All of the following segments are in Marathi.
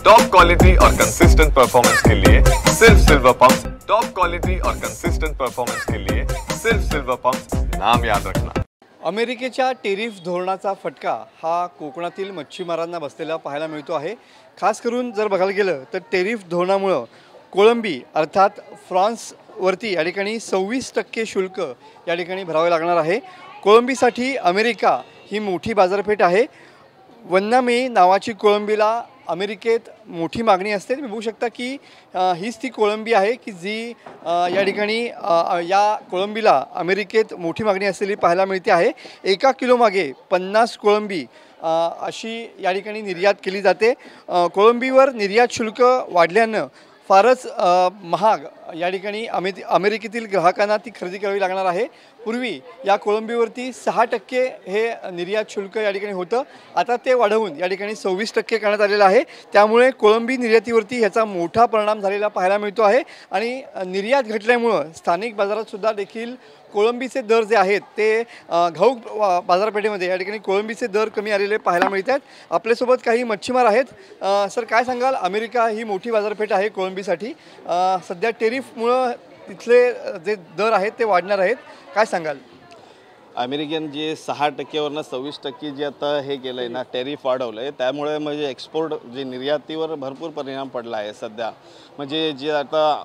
टॉप क्वालिटी और कंसिस्टेंट परफॉर्मेंस के लिए सिर्फ सिल्वर पंप्स। टॉप क्वालिटी और कंसिस्टेंट परफॉर्मेंस के लिए सिर्फ सिल्वर पंप्स, नाम याद रखना। अमेरिकेच्या टेरिफ धोरणाचा फटका हा कोकणातील मच्छीमारांना बसलेला पाहायला मिळतो आहे। खास करून जर बघायला गेलं तर टेरिफ धोरणामुळे कोलंबी अर्थात फ्रान्सवरती या ठिकाणी 26% शुल्क या ठिकाणी भरावे लागणार आहे। कोलंबीसाठी अमेरिका ही मोठी बाजारपेठ आहे। वन्नामे नावाची कोळंबीला अमेरिकेत मोठी मागणी असते। तुम्ही बघू शकता की हीच ती कोळंबी आहे की जी या ठिकाणी या कोळंबीला अमेरिकेत मोठी मागणी असलेली पाहायला मिळते आहे। एका किलो मागे 50 कोळंबी अशी या ठिकाणी निर्यात केली जाते। कोळंबीवर निर्यात शुल्क वाढल्यानं फारच महाग या ठिकाणी अमेरिकेतील ग्राहकांना ती खरेदी करावी लागणार आहे। पूर्वी या कोळंबीवरती 6% हे निर्यात शुल्क या ठिकाणी होतं, आता ते वाढवून या ठिकाणी 26% करण्यात आलेलं आहे। त्यामुळे कोळंबी निर्यातीवरती ह्याचा मोठा परिणाम झालेला पाहायला मिळतो आहे आणि निर्यात घटल्यामुळे स्थानिक बाजारात सुद्धा देखील कोळंबीचे दर जे आहेत ते घाऊक बाजारपेठेमध्ये या ठिकाणी कोळंबीचे दर कमी आलेले पाहायला मिळतात। आपल्यासोबत काही मच्छीमार आहेत। सर, काय सांगाल? अमेरिका ही मोठी बाजारपेठ आहे कोळंबीसाठी, सध्या टेरिफमुळे तिथले जे दर आहेत ते वाढणार आहेत, काय सांगाल? अमेरिकन जे 6% वरनं 26% जे आता हे केलं आहे ना, टेरिफ वाढवलं आहे, त्यामुळे म्हणजे एक्सपोर्ट जे निर्यातीवर भरपूर परिणाम पडला आहे सध्या। म्हणजे जे आता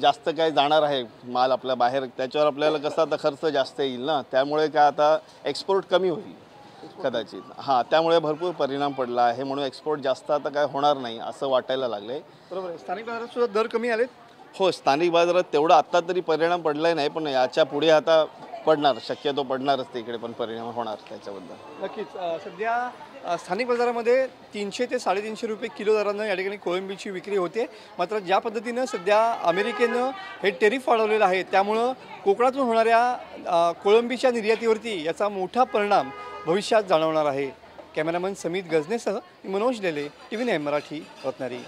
जास्त काय जाणार आहे माल आपल्या बाहेर, त्याच्यावर आपल्याला कसं आता खर्च जास्त येईल ना, त्यामुळे काय आता एक्सपोर्ट कमी होईल कदाचित। हां, त्यामुळे भरपूर परिणाम पडला आहे, म्हणून एक्सपोर्ट जास्त आता काय होणार नाही असं वाटायला लागलं आहे। बरोबर आहे। स्थानिक बाजारात सुद्धा दर कमी आलेत? हो, स्थानिक बाजारात तेवढा आत्ता तरी परिणाम पडला नाही, पण याच्या पुढे आता पडणार, शक्यतो पडणारच, तिकडे पण परिणाम होणार त्याच्याबद्दल। नक्कीच। सध्या स्थानिक बाजारामध्ये 300 ते 350 रुपये किलो दरानं या ठिकाणी कोळंबीची विक्री होते। मात्र ज्या पद्धतीनं सध्या अमेरिकेनं हे टेरिफ वाढवलेलं आहे त्यामुळं कोकणातून होणाऱ्या कोळंबीच्या निर्यातीवरती याचा मोठा परिणाम भविष्यात जाणवणार आहे। कॅमेरामन समित गजनेसह मनोज लेले, TV9 मराठी, रत्नागिरी।